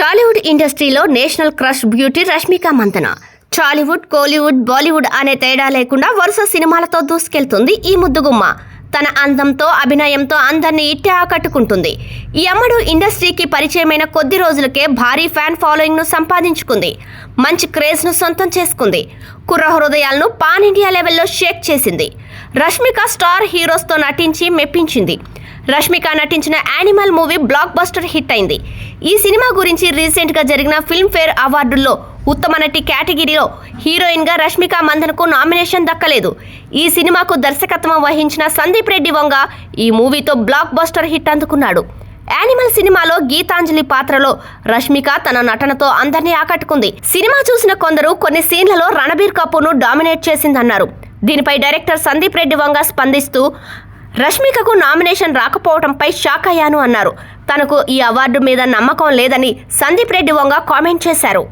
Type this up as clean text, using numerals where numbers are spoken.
టాలీవుడ్ ఇండస్ట్రీలో national crush beauty Rashmika Mandanna. Tollywood, Kollywood, Bollywood అనే తేడా లేకుండా వరుస సినిమాలతో దూసుకెళ్తుంది ఈ ముద్దుగుమ్మ. తన అందంతో, అభినయంతో అందరినీ ఇట్టే ఆకట్టుకుంటుంది. ఈ అమ్మడు ఇండస్ట్రీకి పరిచయమైన కొద్ది రోజులకే భారీ ఫ్యాన్ ఫాలోయింగ్ ను సంపాదించుకుంది. మంచి క్రేజ్ ను సొంతం చేసుకుంది. కుర్ర హృదయాలను పాన్ ఇండియా లెవెల్లో షేక్ చేసింది. రష్మిక స్టార్ హీరోస్తో నటించి మెప్పించింది. రష్మిక నటించిన animal movie block buster hit అయింది. ఈ సినిమా గురించి రీసెంట్ గా జరిగిన ఫిల్మ్ఫేర్ అవార్డుల్లో ఉత్తమ నటి కేటగిరీలో హీరోయిన్ గా రష్మిక మందనకు నామినేషన్ దక్కలేదు. ఈ సినిమాకు దర్శకత్వం వహించిన సందీప్ రెడ్డి వంగ ఈ మూవీతో బ్లాక్ బస్టర్ హిట్ అందుకున్నాడు. యానిమల్ సినిమాలో గీతాంజలి పాత్రలో రష్మిక తన నటనతో అందరినీ ఆకట్టుకుంది. సినిమా చూసిన కొందరు కొన్ని సీన్లలో రణబీర్ కపూర్ ను డామినేట్ చేసిందన్నారు. దీనిపై డైరెక్టర్ సందీప్ రెడ్డి వంగ స్పందిస్తూ రష్మికకు నామినేషన్ రాకపోవడంపై షాక్ అయ్యాను అన్నారు. తనకు ఈ అవార్డు మీద నమ్మకం లేదని సందీప్ రెడ్డి వంగ కామెంట్ చేశారు.